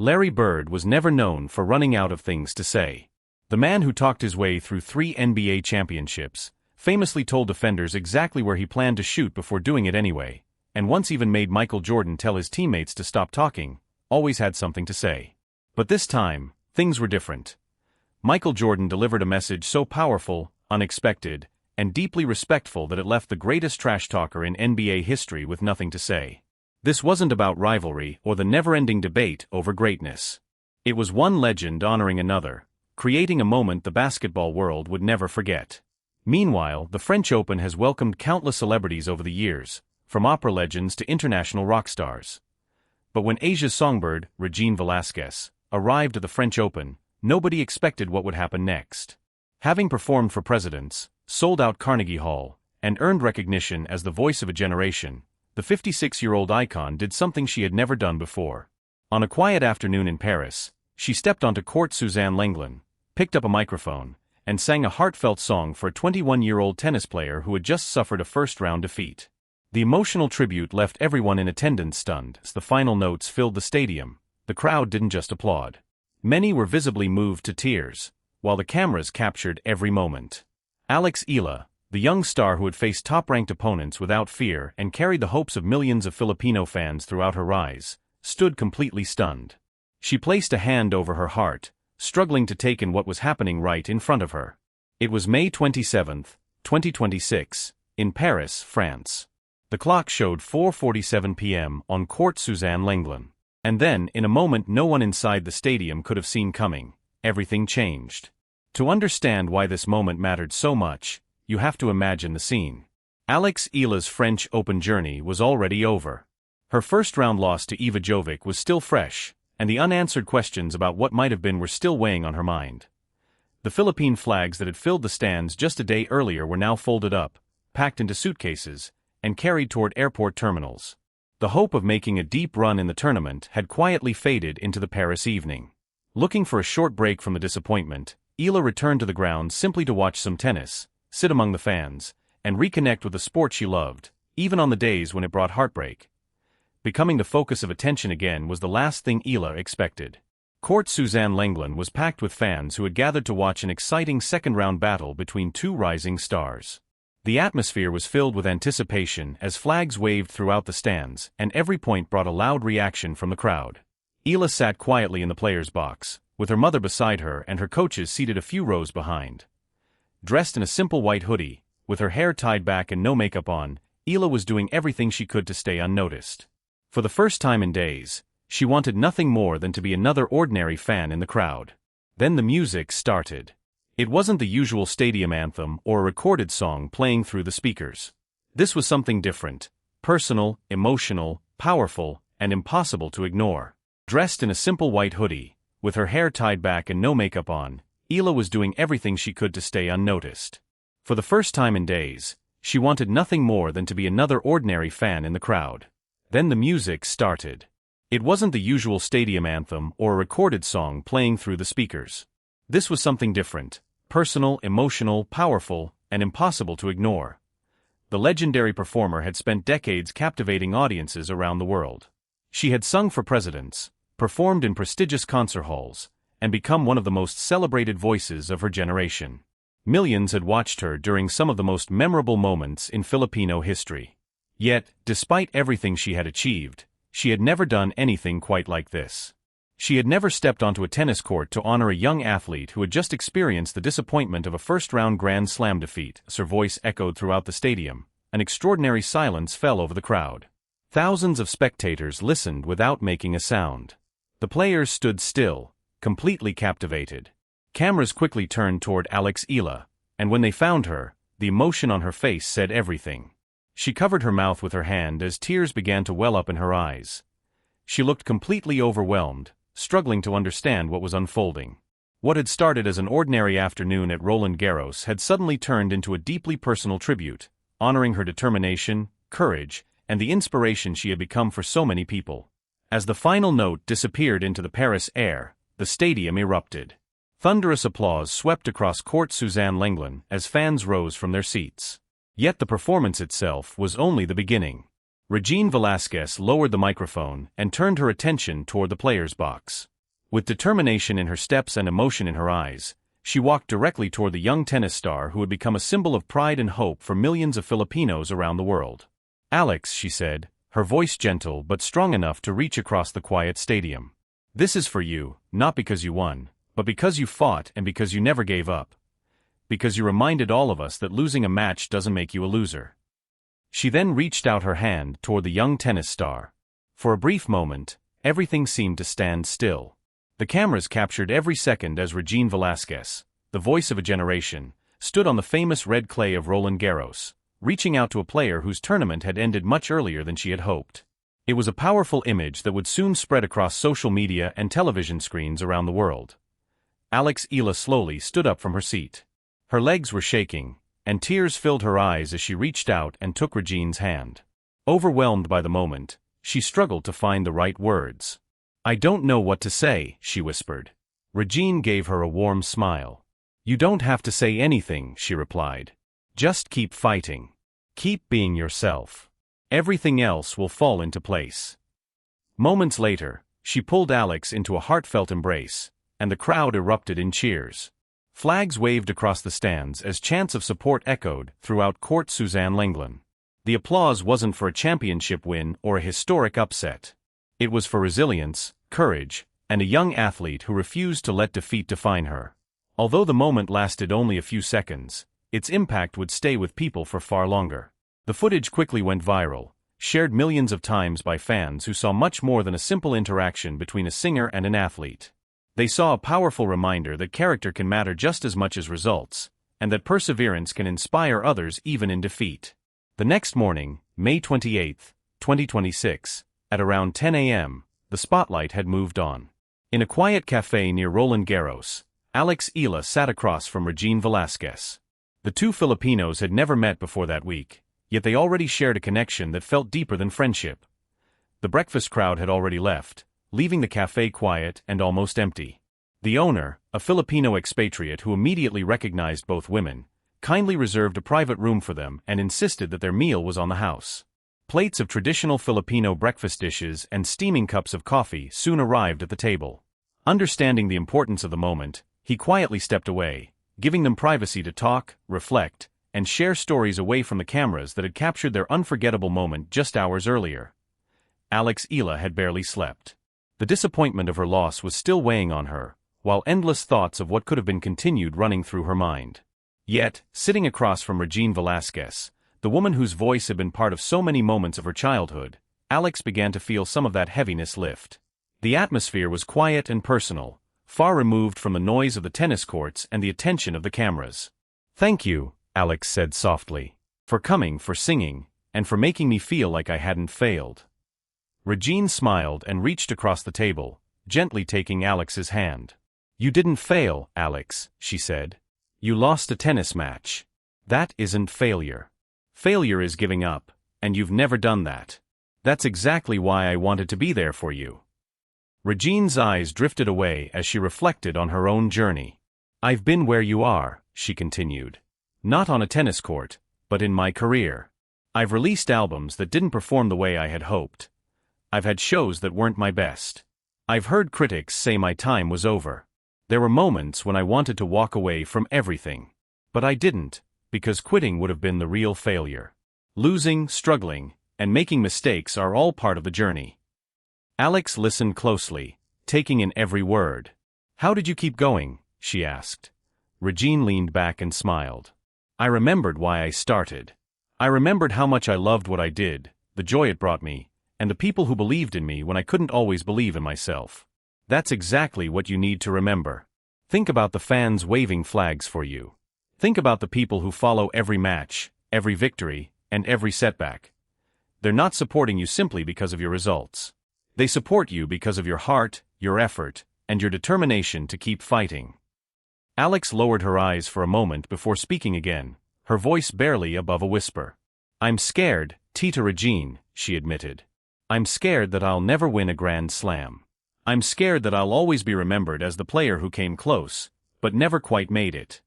Larry Bird was never known for running out of things to say. The man who talked his way through 3 NBA championships famously told defenders exactly where he planned to shoot before doing it anyway, and once even made Michael Jordan tell his teammates to stop talking, always had something to say. But this time, things were different. Michael Jordan delivered a message so powerful, unexpected, and deeply respectful that it left the greatest trash talker in NBA history with nothing to say. This wasn't about rivalry or the never-ending debate over greatness. It was one legend honoring another, creating a moment the basketball world would never forget. Meanwhile, the French Open has welcomed countless celebrities over the years, from opera legends to international rock stars. But when Asia's songbird, Regine Velasquez, arrived at the French Open, nobody expected what would happen next. Having performed for presidents, sold out Carnegie Hall, and earned recognition as the voice of a generation, the 56-year-old icon did something she had never done before. On a quiet afternoon in Paris, she stepped onto court Suzanne Lenglen, picked up a microphone, and sang a heartfelt song for a 21-year-old tennis player who had just suffered a first-round defeat. The emotional tribute left everyone in attendance stunned as the final notes filled the stadium. The crowd didn't just applaud. Many were visibly moved to tears, while the cameras captured every moment. Eala, the young star who had faced top-ranked opponents without fear and carried the hopes of millions of Filipino fans throughout her rise, stood completely stunned. She placed a hand over her heart, struggling to take in what was happening right in front of her. It was May 27, 2026, in Paris, France. The clock showed 4:47 p.m. on court Suzanne Lenglen. And then, in a moment no one inside the stadium could have seen coming, everything changed. To understand why this moment mattered so much, you have to imagine the scene. Eala's French Open journey was already over. Her first-round loss to Eva Jovic was still fresh, and the unanswered questions about what might have been were still weighing on her mind. The Philippine flags that had filled the stands just a day earlier were now folded up, packed into suitcases, and carried toward airport terminals. The hope of making a deep run in the tournament had quietly faded into the Paris evening. Looking for a short break from the disappointment, Eala returned to the ground simply to watch some tennis, sit among the fans, and reconnect with the sport she loved, even on the days when it brought heartbreak. Becoming the focus of attention again was the last thing Eala expected. Court Suzanne Lenglen was packed with fans who had gathered to watch an exciting second-round battle between 2 rising stars. The atmosphere was filled with anticipation as flags waved throughout the stands, and every point brought a loud reaction from the crowd. Eala sat quietly in the players' box, with her mother beside her and her coaches seated a few rows behind. Dressed in a simple white hoodie, with her hair tied back and no makeup on, Eala was doing everything she could to stay unnoticed. For the first time in days, she wanted nothing more than to be another ordinary fan in the crowd. Then the music started. It wasn't the usual stadium anthem or a recorded song playing through the speakers. This was something different, personal, emotional, powerful, and impossible to ignore. Dressed in a simple white hoodie, with her hair tied back and no makeup on, Eala was doing everything she could to stay unnoticed. For the first time in days, she wanted nothing more than to be another ordinary fan in the crowd. Then the music started. It wasn't the usual stadium anthem or a recorded song playing through the speakers. This was something different, personal, emotional, powerful, and impossible to ignore. The legendary performer had spent decades captivating audiences around the world. She had sung for presidents, performed in prestigious concert halls, and become one of the most celebrated voices of her generation. Millions had watched her during some of the most memorable moments in Filipino history. Yet, despite everything she had achieved, she had never done anything quite like this. She had never stepped onto a tennis court to honor a young athlete who had just experienced the disappointment of a first-round Grand Slam defeat. As her voice echoed throughout the stadium, an extraordinary silence fell over the crowd. Thousands of spectators listened without making a sound. The players stood still, completely captivated. Cameras quickly turned toward Eala, and when they found her, the emotion on her face said everything. She covered her mouth with her hand as tears began to well up in her eyes. She looked completely overwhelmed, struggling to understand what was unfolding. What had started as an ordinary afternoon at Roland Garros had suddenly turned into a deeply personal tribute, honoring her determination, courage, and the inspiration she had become for so many people. As the final note disappeared into the Paris air, the stadium erupted. Thunderous applause swept across court Suzanne Lenglen as fans rose from their seats. Yet the performance itself was only the beginning. Regine Velasquez lowered the microphone and turned her attention toward the player's box. With determination in her steps and emotion in her eyes, she walked directly toward the young tennis star who had become a symbol of pride and hope for millions of Filipinos around the world. "Alex," she said, her voice gentle but strong enough to reach across the quiet stadium. "This is for you, not because you won, but because you fought and because you never gave up. Because you reminded all of us that losing a match doesn't make you a loser." She then reached out her hand toward the young tennis star. For a brief moment, everything seemed to stand still. The cameras captured every second as Regine Velasquez, the voice of a generation, stood on the famous red clay of Roland Garros, reaching out to a player whose tournament had ended much earlier than she had hoped. It was a powerful image that would soon spread across social media and television screens around the world. Eala slowly stood up from her seat. Her legs were shaking, and tears filled her eyes as she reached out and took Regine's hand. Overwhelmed by the moment, she struggled to find the right words. "I don't know what to say," she whispered. Regine gave her a warm smile. "You don't have to say anything," she replied. "Just keep fighting. Keep being yourself. Everything else will fall into place." Moments later, she pulled Alex into a heartfelt embrace, and the crowd erupted in cheers. Flags waved across the stands as chants of support echoed throughout Court Suzanne Lenglen. The applause wasn't for a championship win or a historic upset. It was for resilience, courage, and a young athlete who refused to let defeat define her. Although the moment lasted only a few seconds, its impact would stay with people for far longer. The footage quickly went viral, shared millions of times by fans who saw much more than a simple interaction between a singer and an athlete. They saw a powerful reminder that character can matter just as much as results, and that perseverance can inspire others even in defeat. The next morning, May 28, 2026, at around 10 a.m., the spotlight had moved on. In a quiet cafe near Roland Garros, Eala sat across from Regine Velasquez. The two Filipinos had never met before that week, yet they already shared a connection that felt deeper than friendship. The breakfast crowd had already left, leaving the cafe quiet and almost empty. The owner, a Filipino expatriate who immediately recognized both women, kindly reserved a private room for them and insisted that their meal was on the house. Plates of traditional Filipino breakfast dishes and steaming cups of coffee soon arrived at the table. Understanding the importance of the moment, he quietly stepped away, giving them privacy to talk, reflect, and share stories away from the cameras that had captured their unforgettable moment just hours earlier. Eala had barely slept. The disappointment of her loss was still weighing on her, while endless thoughts of what could have been continued running through her mind. Yet, sitting across from Regine Velasquez, the woman whose voice had been part of so many moments of her childhood, Alex began to feel some of that heaviness lift. The atmosphere was quiet and personal, far removed from the noise of the tennis courts and the attention of the cameras. "Thank you," Alex said softly, "for coming, for singing, and for making me feel like I hadn't failed." Regine smiled and reached across the table, gently taking Alex's hand. "You didn't fail, Alex," she said. "You lost a tennis match. That isn't failure. Failure is giving up, and you've never done that. That's exactly why I wanted to be there for you." Regine's eyes drifted away as she reflected on her own journey. "I've been where you are," she continued. "Not on a tennis court, but in my career. I've released albums that didn't perform the way I had hoped. I've had shows that weren't my best. I've heard critics say my time was over. There were moments when I wanted to walk away from everything. But I didn't, because quitting would have been the real failure. Losing, struggling, and making mistakes are all part of the journey." Alex listened closely, taking in every word. "How did you keep going?" she asked. Regine leaned back and smiled. "I remembered why I started. I remembered how much I loved what I did, the joy it brought me, and the people who believed in me when I couldn't always believe in myself. That's exactly what you need to remember. Think about the fans waving flags for you. Think about the people who follow every match, every victory, and every setback. They're not supporting you simply because of your results. They support you because of your heart, your effort, and your determination to keep fighting." Alex lowered her eyes for a moment before speaking again, her voice barely above a whisper. "I'm scared, Tita Regine," she admitted. "I'm scared that I'll never win a Grand Slam. I'm scared that I'll always be remembered as the player who came close, but never quite made it."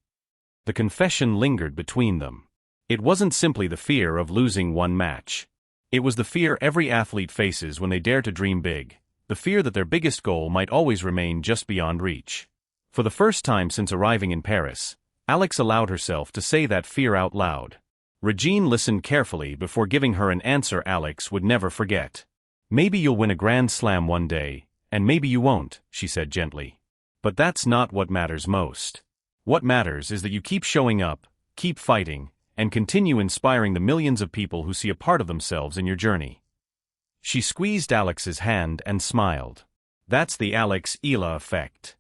The confession lingered between them. It wasn't simply the fear of losing one match. It was the fear every athlete faces when they dare to dream big, the fear that their biggest goal might always remain just beyond reach. For the first time since arriving in Paris, Alex allowed herself to say that fear out loud. Regine listened carefully before giving her an answer Alex would never forget. "Maybe you'll win a Grand Slam one day, and maybe you won't," she said gently. "But that's not what matters most. What matters is that you keep showing up, keep fighting, and continue inspiring the millions of people who see a part of themselves in your journey." She squeezed Alex's hand and smiled. That's the Eala effect.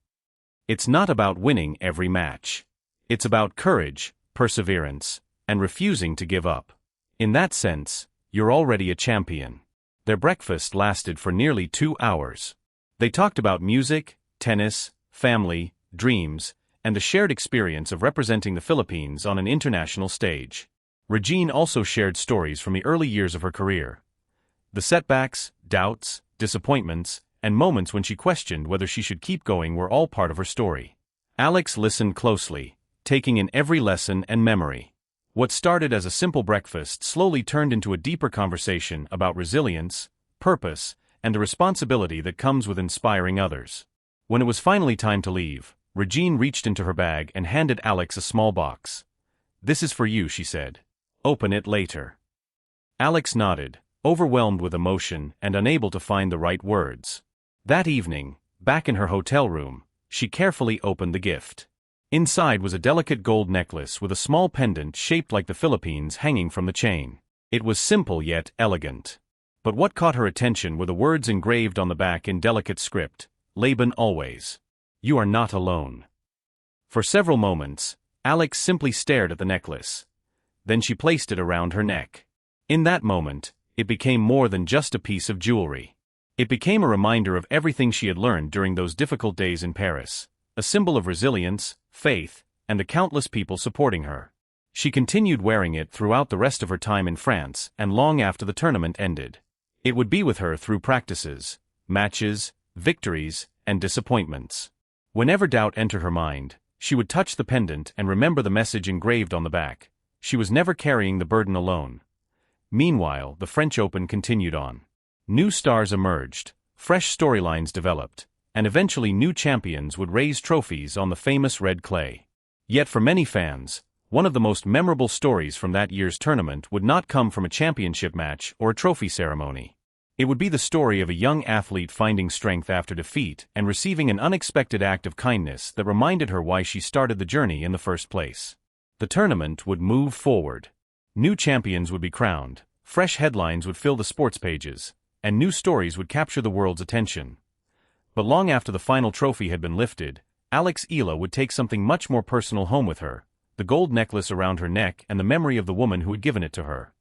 It's not about winning every match. It's about courage, perseverance, and refusing to give up. In that sense, you're already a champion. Their breakfast lasted for nearly 2 hours. They talked about music, tennis, family, dreams, and the shared experience of representing the Philippines on an international stage. Regine also shared stories from the early years of her career. The setbacks, doubts, disappointments, and moments when she questioned whether she should keep going were all part of her story. Alex listened closely, taking in every lesson and memory. What started as a simple breakfast slowly turned into a deeper conversation about resilience, purpose, and the responsibility that comes with inspiring others. When it was finally time to leave, Regine reached into her bag and handed Alex a small box. "This is for you," she said. "Open it later." Alex nodded, overwhelmed with emotion and unable to find the right words. That evening, back in her hotel room, she carefully opened the gift. Inside was a delicate gold necklace with a small pendant shaped like the Philippines hanging from the chain. It was simple yet elegant. But what caught her attention were the words engraved on the back in delicate script, "Laban always. You are not alone." For several moments, Alex simply stared at the necklace. Then she placed it around her neck. In that moment, it became more than just a piece of jewelry. It became a reminder of everything she had learned during those difficult days in Paris, a symbol of resilience, faith, and the countless people supporting her. She continued wearing it throughout the rest of her time in France and long after the tournament ended. It would be with her through practices, matches, victories, and disappointments. Whenever doubt entered her mind, she would touch the pendant and remember the message engraved on the back. She was never carrying the burden alone. Meanwhile, the French Open continued on. New stars emerged, fresh storylines developed, and eventually new champions would raise trophies on the famous red clay. Yet for many fans, one of the most memorable stories from that year's tournament would not come from a championship match or a trophy ceremony. It would be the story of a young athlete finding strength after defeat and receiving an unexpected act of kindness that reminded her why she started the journey in the first place. The tournament would move forward. New champions would be crowned, fresh headlines would fill the sports pages, and new stories would capture the world's attention. But long after the final trophy had been lifted, Eala would take something much more personal home with her, the gold necklace around her neck and the memory of the woman who had given it to her.